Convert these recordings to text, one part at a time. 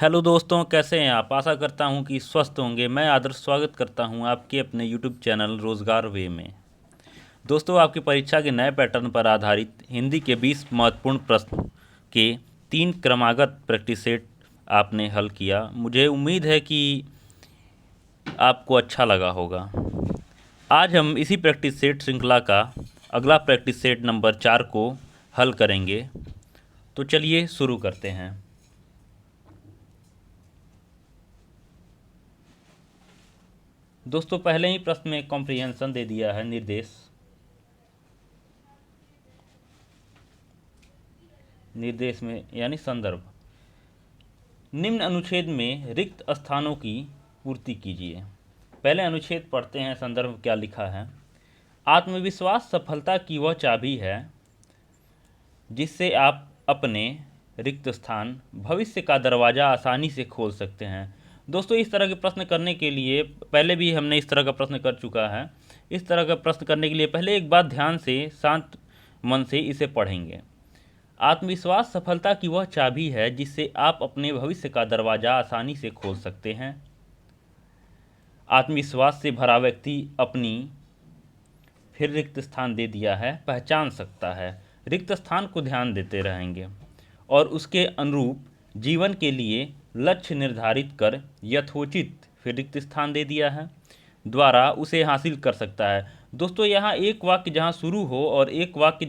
Hello दोस्तों, कैसे हैं आप। आशा करता हूं कि स्वस्थ होंगे। मैं आदर्श स्वागत करता हूं आपके अपने यूट्यूब चैनल रोज़गार वे में। दोस्तों, आपकी परीक्षा के नए पैटर्न पर आधारित हिंदी के 20 महत्वपूर्ण प्रश्न के 3 क्रमागत प्रैक्टिस सेट आपने हल किया। मुझे उम्मीद है कि आपको अच्छा लगा होगा। आज हम इसी प्रैक्टिस सेट श्रृंखला का अगला प्रैक्टिस सेट नंबर 4 को हल करेंगे। तो चलिए शुरू करते हैं। दोस्तों, पहले ही प्रश्न में कॉम्प्रिहेंशन दे दिया है, निर्देश में यानी संदर्भ। निम्न अनुच्छेद में रिक्त स्थानों की पूर्ति कीजिए। पहले अनुच्छेद पढ़ते हैं, संदर्भ क्या लिखा है। आत्मविश्वास सफलता की वह चाबी है जिससे आप अपने रिक्त स्थान, भविष्य का दरवाज़ा आसानी से खोल सकते हैं। दोस्तों, इस तरह के प्रश्न करने के लिए पहले भी हमने इस तरह का प्रश्न कर चुका है। इस तरह का प्रश्न करने के लिए पहले एक बात ध्यान से शांत मन से इसे पढ़ेंगे। आत्मविश्वास सफलता की वह चाबी है जिससे आप अपने भविष्य का दरवाज़ा आसानी से खोल सकते हैं। आत्मविश्वास से भरा व्यक्ति अपनी फिर रिक्त स्थान दे दिया है पहचान सकता है। रिक्त स्थान को ध्यान देते रहेंगे और उसके अनुरूप जीवन के लिए लक्ष्य निर्धारित कर यथोचित फिर रिक्त स्थान दे दिया है द्वारा उसे हासिल कर सकता है। दोस्तों, यहाँ एक वाक्य जहाँ शुरू हो और एक वाक्य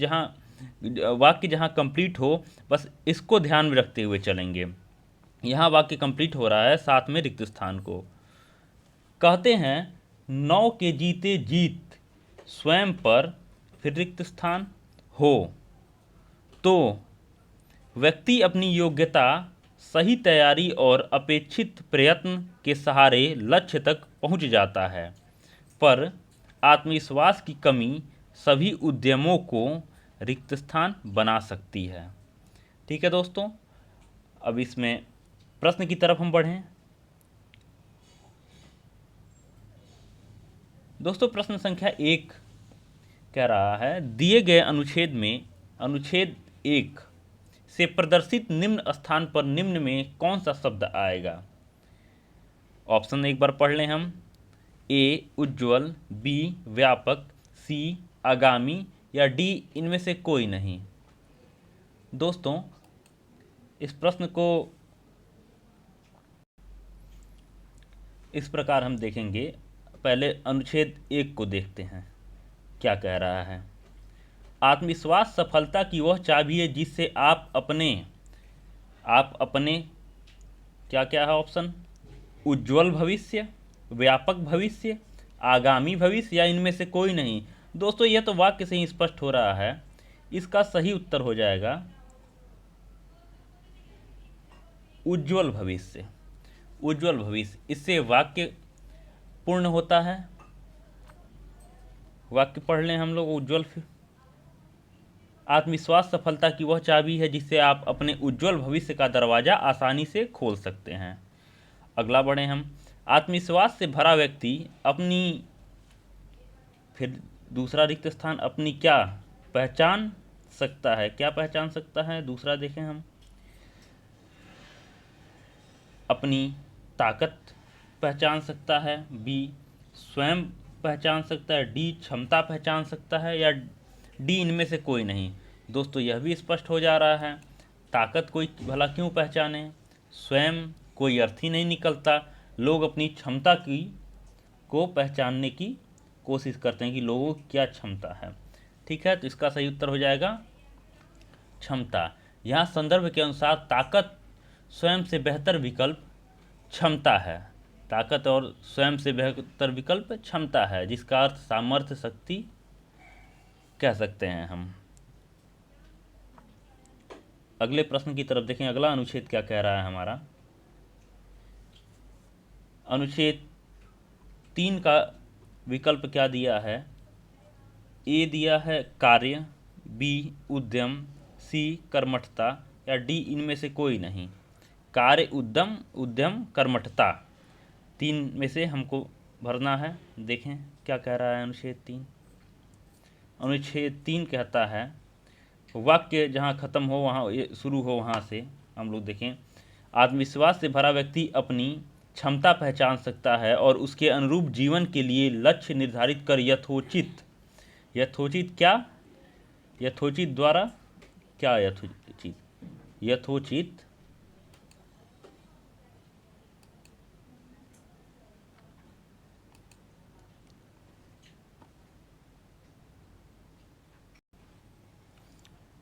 जहाँ कंप्लीट हो, बस इसको ध्यान में रखते हुए चलेंगे। यहाँ वाक्य कंप्लीट हो रहा है, साथ में रिक्त स्थान को कहते हैं। 9 के जीते जीत स्वयं पर फिर रिक्त स्थान हो तो व्यक्ति अपनी योग्यता, सही तैयारी और अपेक्षित प्रयत्न के सहारे लक्ष्य तक पहुंच जाता है, पर आत्मविश्वास की कमी सभी उद्यमों को रिक्त स्थान बना सकती है। ठीक है दोस्तों, अब इसमें प्रश्न की तरफ हम बढ़ें। दोस्तों, प्रश्न संख्या 1 कह रहा है, दिए गए अनुच्छेद में अनुच्छेद 1 से प्रदर्शित निम्न स्थान पर निम्न में कौन सा शब्द आएगा। ऑप्शन एक बार पढ़ लें हम। ए उज्ज्वल, बी व्यापक, सी आगामी या डी इनमें से कोई नहीं। दोस्तों, इस प्रश्न को इस प्रकार हम देखेंगे। पहले अनुच्छेद 1 को देखते हैं क्या कह रहा है। आत्मविश्वास सफलता की वह चाबी है जिससे आप अपने क्या क्या है ऑप्शन, उज्ज्वल भविष्य, व्यापक भविष्य, आगामी भविष्य या इनमें से कोई नहीं। दोस्तों, यह तो वाक्य से ही स्पष्ट हो रहा है। इसका सही उत्तर हो जाएगा उज्ज्वल भविष्य। उज्ज्वल भविष्य, इससे वाक्य पूर्ण होता है। वाक्य पढ़ लें हम लोग। उज्ज्वल आत्मविश्वास सफलता की वह चाबी है जिससे आप अपने उज्ज्वल भविष्य का दरवाज़ा आसानी से खोल सकते हैं। अगला बढ़े हम। आत्मविश्वास से भरा व्यक्ति अपनी फिर दूसरा रिक्त स्थान अपनी क्या पहचान सकता है। क्या पहचान सकता है, दूसरा देखें हम। अपनी ताकत पहचान सकता है, बी स्वयं पहचान सकता है, डी क्षमता पहचान सकता है या डी इनमें से कोई नहीं। दोस्तों, यह भी स्पष्ट हो जा रहा है। ताकत कोई भला क्यों पहचाने, स्वयं कोई अर्थ ही नहीं निकलता। लोग अपनी क्षमता को पहचानने की कोशिश करते हैं कि लोगों की क्या क्षमता है। ठीक है, तो इसका सही उत्तर हो जाएगा क्षमता। यहाँ संदर्भ के अनुसार ताकत स्वयं से बेहतर विकल्प क्षमता है। ताकत और स्वयं से बेहतर विकल्प क्षमता है, जिसका अर्थ सामर्थ्य, शक्ति कह सकते हैं हम। अगले प्रश्न की तरफ देखें। अगला अनुच्छेद क्या कह रहा है हमारा। अनुच्छेद 3 का विकल्प क्या दिया है। ए दिया है कार्य, बी उद्यम, सी कर्मठता या डी इनमें से कोई नहीं। कार्य, उद्यम, कर्मठता, 3 में से हमको भरना है। देखें क्या कह रहा है अनुच्छेद 3। अनुच्छेद 3 कहता है, वाक्य जहाँ ख़त्म हो वहाँ शुरू हो, वहाँ से हम लोग देखें। आत्मविश्वास से भरा व्यक्ति अपनी क्षमता पहचान सकता है और उसके अनुरूप जीवन के लिए लक्ष्य निर्धारित कर यथोचित क्या यथोचित द्वारा क्या यथोचित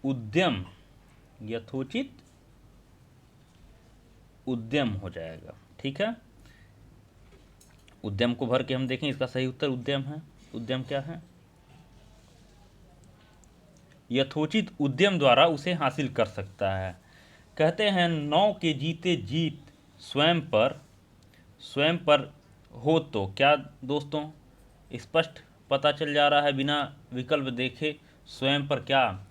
उद्यम यथोचित उद्यम हो जाएगा। ठीक है, उद्यम को भर के हम देखें, इसका सही उत्तर उद्यम है। उद्यम क्या है? यथोचित उद्यम द्वारा उसे हासिल कर सकता है। कहते हैं नौ के जीते जीत स्वयं पर हो तो क्या दोस्तों? स्पष्ट पता चल जा रहा है बिना विकल्प देखे, स्वयं पर क्या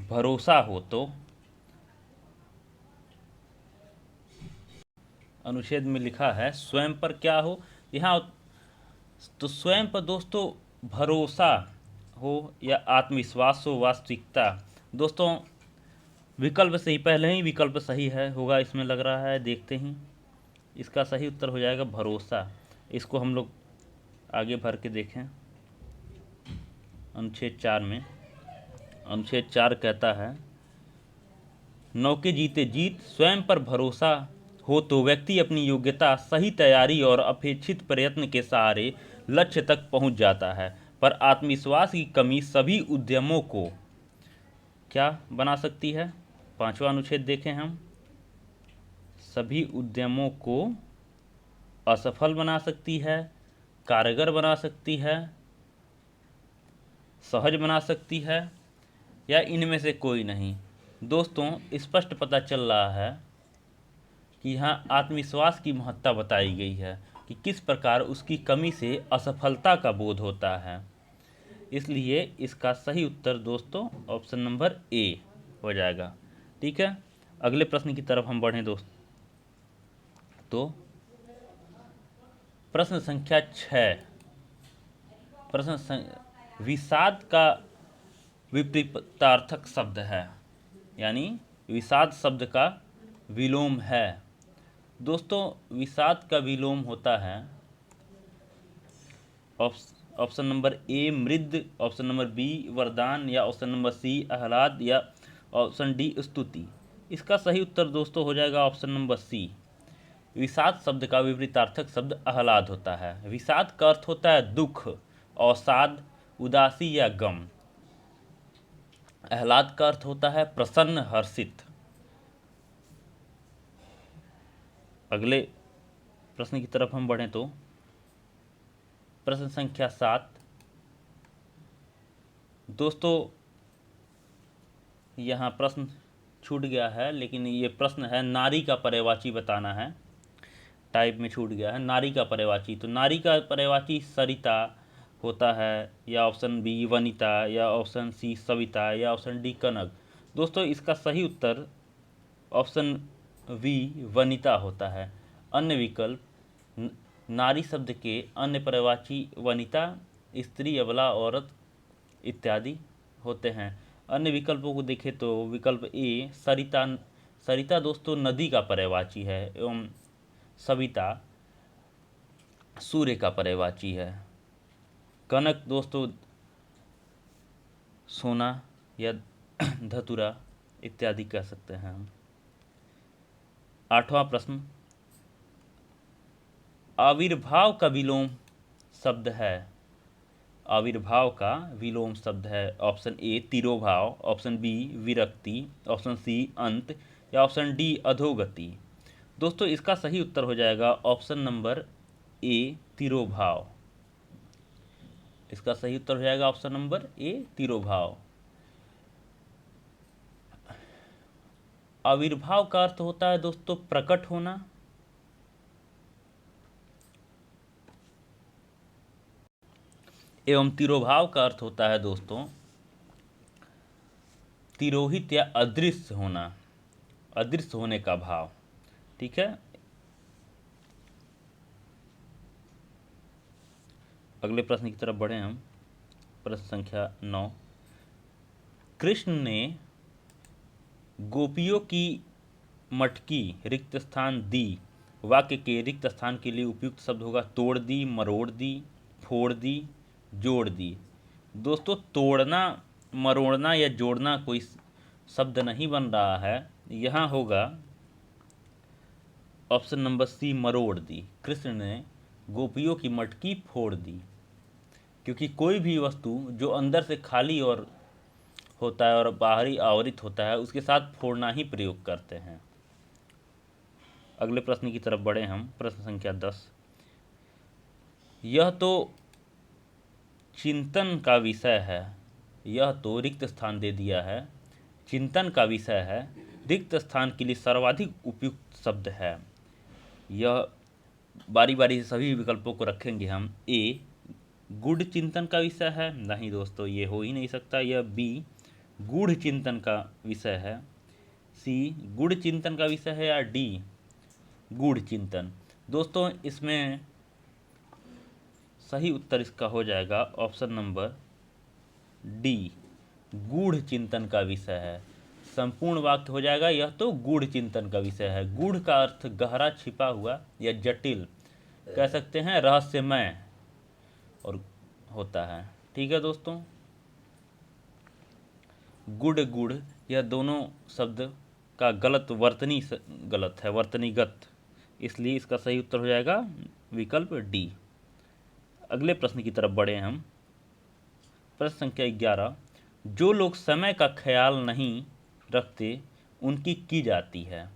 भरोसा हो तो। अनुच्छेद में लिखा है स्वयं पर क्या हो, यहाँ तो स्वयं पर दोस्तों भरोसा हो या आत्मविश्वास हो, वास्तविकता। दोस्तों विकल्प सही, पहले ही विकल्प सही है होगा इसमें लग रहा है, देखते ही। इसका सही उत्तर हो जाएगा भरोसा। इसको हम लोग आगे भर के देखें। अनुच्छेद 4 में अनुच्छेद 4 कहता है नौ के जीते जीत स्वयं पर भरोसा हो तो व्यक्ति अपनी योग्यता, सही तैयारी और अपेक्षित प्रयत्न के सहारे लक्ष्य तक पहुंच जाता है, पर आत्मविश्वास की कमी सभी उद्यमों को क्या बना सकती है? पांचवा अनुच्छेद देखें हम। सभी उद्यमों को असफल बना सकती है, कारगर बना सकती है, सहज बना सकती है, या इनमें से कोई नहीं। दोस्तों स्पष्ट पता चल रहा है कि यहाँ आत्मविश्वास की महत्ता बताई गई है कि किस प्रकार उसकी कमी से असफलता का बोध होता है। इसलिए इसका सही उत्तर दोस्तों ऑप्शन नंबर ए हो जाएगा। ठीक है, अगले प्रश्न की तरफ हम बढ़ें दोस्त। तो प्रश्न संख्या 6, विषाद का विपरीतार्थक शब्द है, यानी विषाद शब्द का विलोम है। दोस्तों विषाद का विलोम होता है ऑप्शन नंबर ए मृद, ऑप्शन नंबर बी वरदान, या ऑप्शन नंबर सी आह्लाद, या ऑप्शन डी स्तुति। इसका सही उत्तर दोस्तों हो जाएगा ऑप्शन नंबर सी। विषाद शब्द का विपरीतार्थक शब्द आह्लाद होता है। विषाद का अर्थ होता है दुख, अवसाद, उदासी या गम। आह्लाद का अर्थ होता है प्रसन्न, हर्षित। अगले प्रश्न की तरफ हम बढ़ें तो प्रश्न संख्या 7, दोस्तों यहाँ प्रश्न छूट गया है, लेकिन ये प्रश्न है नारी का पर्यायवाची बताना है। टाइप में छूट गया है नारी का पर्यायवाची। तो नारी का पर्यायवाची सरिता होता है, या ऑप्शन बी वनिता, या ऑप्शन सी सविता, या ऑप्शन डी कनक। दोस्तों इसका सही उत्तर ऑप्शन वी वनिता होता है। अन्य विकल्प नारी शब्द के अन्य पर्यायवाची वनिता, स्त्री, अबला, औरत इत्यादि होते हैं। अन्य विकल्पों को देखें तो विकल्प ए सरिता, सरिता दोस्तों नदी का पर्यायवाची है, एवं सविता सूर्य का पर्यायवाची है। कनक दोस्तों सोना या धतुरा इत्यादि कह सकते हैं हम। 8वां प्रश्न, आविर्भाव का विलोम शब्द है। आविर्भाव का विलोम शब्द है। ऑप्शन ए तिरोभाव, ऑप्शन बी विरक्ति, ऑप्शन सी अंत, या ऑप्शन डी अधोगति। दोस्तों इसका सही उत्तर हो जाएगा ऑप्शन नंबर ए तिरोभाव। इसका सही उत्तर हो जाएगा ऑप्शन नंबर ए तिरोभाव। आविर्भाव का अर्थ होता है दोस्तों प्रकट होना, एवं तिरोभाव का अर्थ होता है दोस्तों तिरोहित या अदृश्य होना, अदृश्य होने का भाव। ठीक है, अगले प्रश्न की तरफ बढ़े हम। प्रश्न संख्या 9, कृष्ण ने गोपियों की मटकी रिक्त स्थान दी वाक्य के रिक्त स्थान के लिए उपयुक्त शब्द होगा तोड़ दी, मरोड़ दी, फोड़ दी, जोड़ दी। दोस्तों तोड़ना, मरोड़ना या जोड़ना कोई शब्द नहीं बन रहा है, यहाँ होगा ऑप्शन नंबर सी मरोड़ दी। कृष्ण ने गोपियों की मटकी फोड़ दी, क्योंकि कोई भी वस्तु जो अंदर से खाली और होता है और बाहरी आवरित होता है उसके साथ फोड़ना ही प्रयोग करते हैं। अगले प्रश्न की तरफ बढ़े हम। प्रश्न संख्या 10। यह तो चिंतन का विषय है, यह तो रिक्त स्थान दे दिया है, चिंतन का विषय है, रिक्त स्थान के लिए सर्वाधिक उपयुक्त शब्द है। यह बारी बारी से सभी विकल्पों को रखेंगे हम। ए गूढ़ चिंतन का विषय है, नहीं दोस्तों ये हो ही नहीं सकता। यह बी गूढ़ चिंतन का विषय है, सी गूढ़ चिंतन का विषय है, या डी गूढ़ चिंतन। दोस्तों इसमें सही उत्तर इसका हो जाएगा ऑप्शन नंबर डी गूढ़ चिंतन का विषय है। संपूर्ण वाक्य हो जाएगा यह तो गूढ़ चिंतन का विषय है। गूढ़ का अर्थ गहरा, छिपा हुआ या जटिल, कह सकते हैं रहस्यमय और होता है। ठीक है दोस्तों, गुड़ गुड़ यह दोनों शब्द का गलत वर्तनी गलत है, वर्तनीगत, इसलिए इसका सही उत्तर हो जाएगा विकल्प डी। अगले प्रश्न की तरफ बढ़े हम। प्रश्न संख्या 11। जो लोग समय का ख्याल नहीं रखते उनकी की जाती है।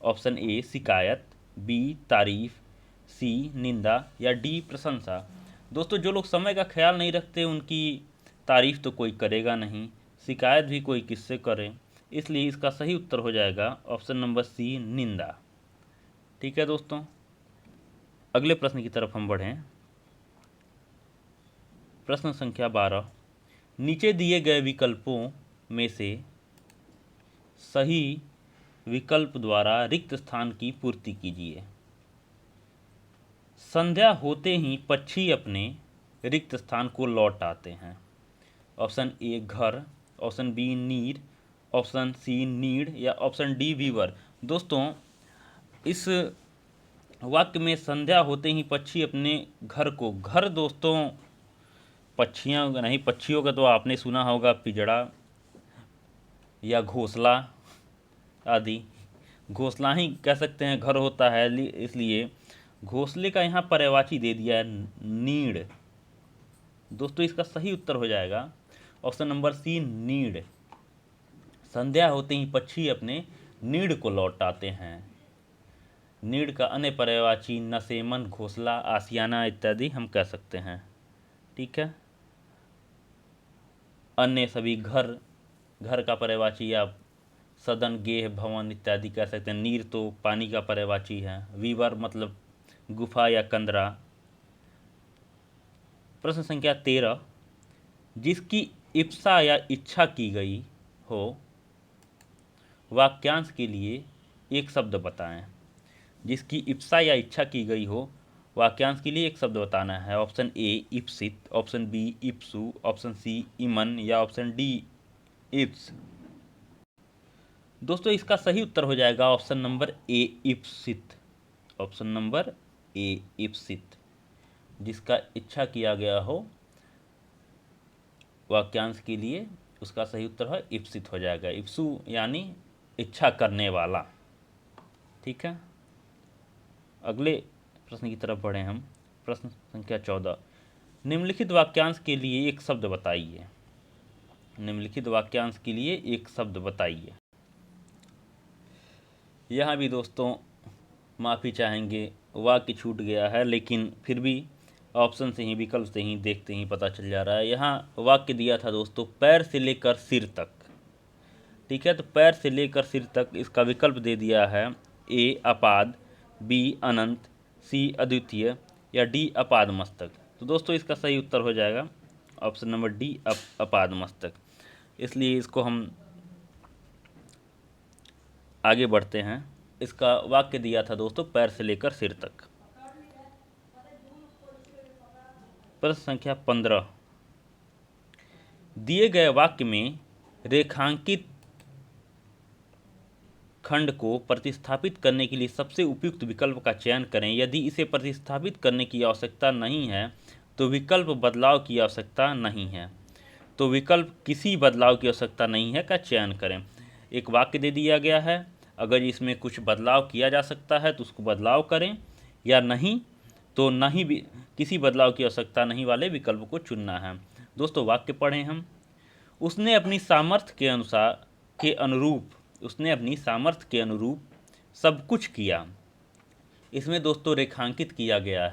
ऑप्शन ए शिकायत, बी तारीफ, सी निंदा या डी प्रशंसा। दोस्तों जो लोग समय का ख्याल नहीं रखते उनकी तारीफ तो कोई करेगा नहीं, शिकायत भी कोई किससे करे, इसलिए इसका सही उत्तर हो जाएगा ऑप्शन नंबर सी निंदा। ठीक है दोस्तों, अगले प्रश्न की तरफ हम बढ़ें। प्रश्न संख्या 12। नीचे दिए गए विकल्पों में से सही विकल्प द्वारा रिक्त स्थान की पूर्ति कीजिए। संध्या होते ही पक्षी अपने रिक्त स्थान को लौट आते हैं। ऑप्शन ए घर, ऑप्शन बी नीर, ऑप्शन सी नीड़ या ऑप्शन डी वीवर। दोस्तों इस वाक्य में संध्या होते ही पक्षी अपने घर को, घर दोस्तों पक्षियाँ नहीं, पक्षियों का तो आपने सुना होगा पिजड़ा या घोंसला आदि, घोंसला ही कह सकते हैं घर होता है, इसलिए घोंसले का यहाँ पर्यायवाची दे दिया है नीड़। दोस्तों इसका सही उत्तर हो जाएगा ऑप्शन नंबर सी नीड़। संध्या होते ही पक्षी अपने नीड़ को लौट आते हैं। नीड़ का अन्य पर्यायवाची नसेमन, घोंसला, आशियाना इत्यादि हम कह सकते हैं। ठीक है, अन्य सभी घर, घर का पर्यायवाची या सदन, गेह, भवन इत्यादि कह सकते हैं। नीर तो पानी का पर्यायवाची है। वीवर मतलब गुफा या कंदरा। प्रश्न संख्या 13। जिसकी इप्सा या इच्छा की गई हो वाक्यांश के लिए एक शब्द बताएं। जिसकी इप्सा या इच्छा की गई हो वाक्यांश के लिए एक शब्द बताना है। ऑप्शन ए इप्सित, ऑप्शन बी इप्सु, ऑप्शन सी इमन या ऑप्शन डी इप्स। दोस्तों इसका सही उत्तर हो जाएगा ऑप्शन नंबर ए इप्सित। ऑप्शन नंबर ए इप्सित, जिसका इच्छा किया गया हो वाक्यांश के लिए उसका सही उत्तर है इप्सित हो जाएगा। इप्सु यानी इच्छा करने वाला। ठीक है, अगले प्रश्न की तरफ बढ़े हम। प्रश्न संख्या 14। निम्नलिखित वाक्यांश के लिए एक शब्द बताइए। निम्नलिखित वाक्यांश के लिए एक शब्द बताइए। यहाँ भी दोस्तों माफ़ी चाहेंगे, वाक्य छूट गया है, लेकिन फिर भी ऑप्शन से ही, विकल्प से ही देखते ही पता चल जा रहा है। यहाँ वाक्य दिया था दोस्तों पैर से लेकर सिर तक। ठीक है, तो पैर से लेकर सिर तक, इसका विकल्प दे दिया है ए अपाद, बी अनंत, सी अद्वितीय या डी अपाद मस्तक। तो दोस्तों इसका सही उत्तर हो जाएगा ऑप्शन नंबर डी अपाद मस्तक। इसलिए इसको हम आगे बढ़ते हैं। इसका वाक्य दिया था दोस्तों पैर से लेकर सिर तक। प्रश्न संख्या 15। दिए गए वाक्य में रेखांकित खंड को प्रतिस्थापित करने के लिए सबसे उपयुक्त विकल्प का चयन करें। यदि इसे प्रतिस्थापित करने की आवश्यकता नहीं है तो विकल्प बदलाव की आवश्यकता नहीं है। तो विकल्प किसी बदलाव की आवश्यकता नहीं है का चयन करें। एक वाक्य दे दिया गया है, अगर इसमें कुछ बदलाव किया जा सकता है तो उसको बदलाव करें, या नहीं तो नहीं भी, किसी बदलाव की आवश्यकता नहीं वाले विकल्प को चुनना है। दोस्तों वाक्य पढ़ें हम। उसने अपनी सामर्थ्य के अनुरूप सब कुछ किया। इसमें दोस्तों रेखांकित किया गया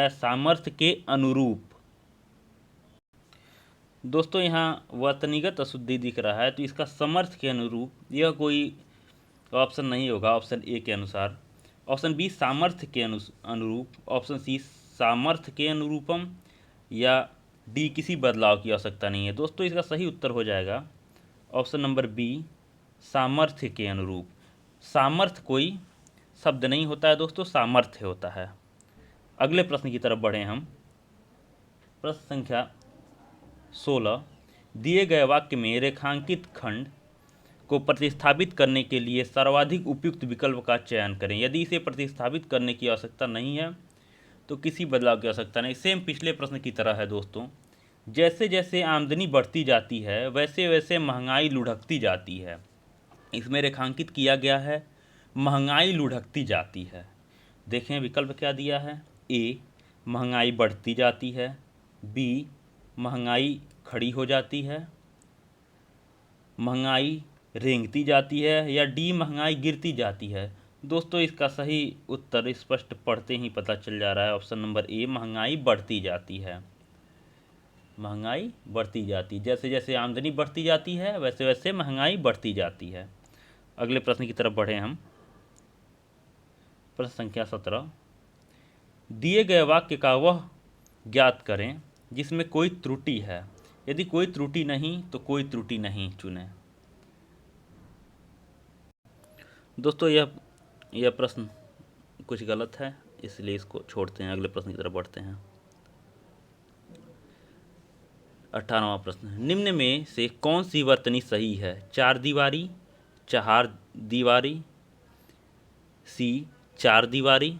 है, सामर्थ्य के अनुरूप। दोस्तों यहाँ वर्तनीगत अशुद्धि दिख रहा है, तो इसका समर्थ के अनुरूप यह कोई ऑप्शन नहीं होगा ऑप्शन ए के अनुसार। ऑप्शन बी सामर्थ्य के अनुरूप, ऑप्शन सी सामर्थ्य के अनुरूपम, या डी किसी बदलाव की आवश्यकता नहीं है। दोस्तों इसका सही उत्तर हो जाएगा ऑप्शन नंबर बी सामर्थ्य के अनुरूप। सामर्थ्य कोई शब्द नहीं होता है दोस्तों, सामर्थ्य होता है। अगले प्रश्न की तरफ बढ़ें हम। प्रश्न संख्या 16, दिए गए वाक्य में रेखांकित खंड को प्रतिस्थापित करने के लिए सर्वाधिक उपयुक्त विकल्प का चयन करें। यदि इसे प्रतिस्थापित करने की आवश्यकता नहीं है तो किसी बदलाव की आवश्यकता नहीं। सेम पिछले प्रश्न की तरह है दोस्तों, जैसे जैसे आमदनी बढ़ती जाती है वैसे वैसे महंगाई लुढ़कती जाती है। इसमें रेखांकित किया गया है महंगाई लुढ़कती जाती है। देखें विकल्प क्या दिया है। ए महंगाई बढ़ती जाती है, बी महंगाई खड़ी हो जाती है, महंगाई रेंगती जाती है, या डी महंगाई गिरती जाती है। दोस्तों इसका सही उत्तर स्पष्ट पढ़ते ही पता चल जा रहा है, ऑप्शन नंबर ए महंगाई बढ़ती जाती है। महंगाई बढ़ती जाती, जैसे जैसे आमदनी बढ़ती जाती है वैसे वैसे महंगाई बढ़ती जाती है। अगले प्रश्न की तरफ बढ़े हम। प्रश्न संख्या 17, दिए गए वाक्य का वह ज्ञात करें जिसमें कोई त्रुटि है। यदि कोई त्रुटि नहीं तो कोई त्रुटि नहीं चुनें। दोस्तों यह प्रश्न कुछ गलत है, इसलिए इसको छोड़ते हैं। अगले प्रश्न की तरफ बढ़ते हैं। 18वां प्रश्न, निम्न में से कौन सी वर्तनी सही है। 4 दीवारी, 4 दीवारी, सी 4 दीवारी,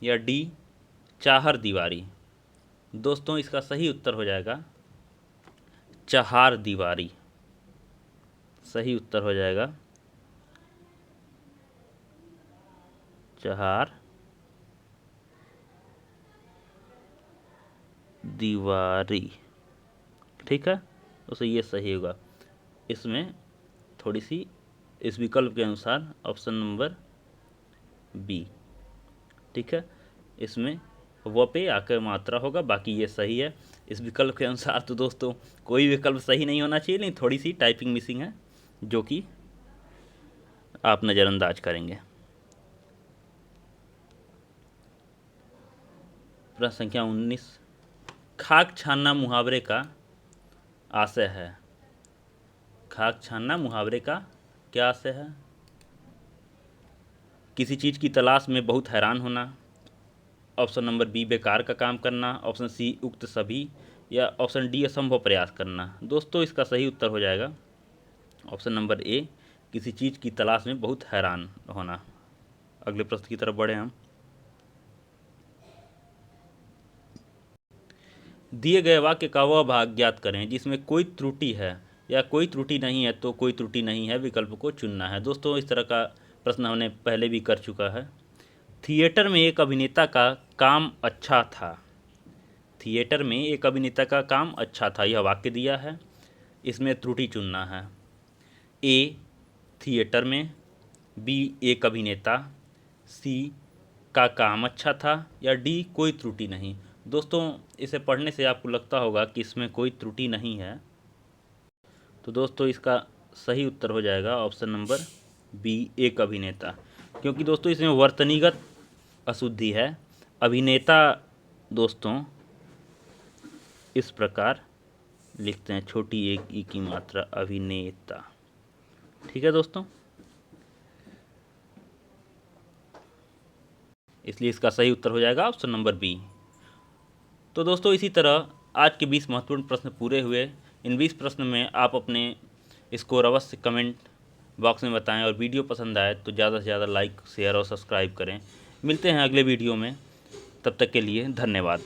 या डी 4 दीवारी। दोस्तों इसका सही उत्तर हो जाएगा 4 दीवारी। सही उत्तर हो जाएगा 4 दीवारी। ठीक है, तो ये सही होगा। इसमें थोड़ी सी इस विकल्प के अनुसार ऑप्शन नंबर बी, ठीक है, इसमें व पे आकर मात्रा होगा, बाकी ये सही है इस विकल्प के अनुसार। तो दोस्तों कोई विकल्प सही नहीं होना चाहिए, लेकिन थोड़ी सी टाइपिंग मिसिंग है जो कि आप नज़रअंदाज करेंगे। प्रश्न संख्या 19, खाक छानना मुहावरे का आशय है। खाक छानना मुहावरे का क्या आशय है। किसी चीज़ की तलाश में बहुत हैरान होना, ऑप्शन नंबर बी बेकार का काम करना, ऑप्शन सी उक्त सभी, या ऑप्शन डी असंभव प्रयास करना। दोस्तों इसका सही उत्तर हो जाएगा ऑप्शन नंबर ए किसी चीज़ की तलाश में बहुत हैरान होना। अगले प्रश्न की तरफ बढ़े हम। दिए गए वाक्य का वह भाग ज्ञात करें जिसमें कोई त्रुटि है या कोई त्रुटि नहीं है, तो कोई त्रुटि नहीं है विकल्प को चुनना है। दोस्तों इस तरह का प्रश्न हमने पहले भी कर चुका है। थिएटर में एक अभिनेता का काम अच्छा था। थिएटर में एक अभिनेता का काम अच्छा था, यह वाक्य दिया है। इसमें त्रुटि चुनना है। ए थिएटर में, बी एक अभिनेता, सी का काम अच्छा था, या डी कोई त्रुटि नहीं। दोस्तों इसे पढ़ने से आपको लगता होगा कि इसमें कोई त्रुटि नहीं है, तो दोस्तों इसका सही उत्तर हो जाएगा ऑप्शन नंबर बी एक अभिनेता, क्योंकि दोस्तों इसमें वर्तनीगत अशुद्धि है। अभिनेता दोस्तों इस प्रकार लिखते हैं, छोटी एक ई की मात्रा, अभिनेता। ठीक है दोस्तों, इसलिए इसका सही उत्तर हो जाएगा ऑप्शन नंबर बी। तो दोस्तों इसी तरह आज के 20 महत्वपूर्ण प्रश्न पूरे हुए। इन 20 प्रश्न में आप अपने इसको अवश्य कमेंट बॉक्स में बताएं और वीडियो पसंद आए तो ज़्यादा से ज़्यादा लाइक शेयर और सब्सक्राइब करें। मिलते हैं अगले वीडियो में, तब तक के लिए धन्यवाद।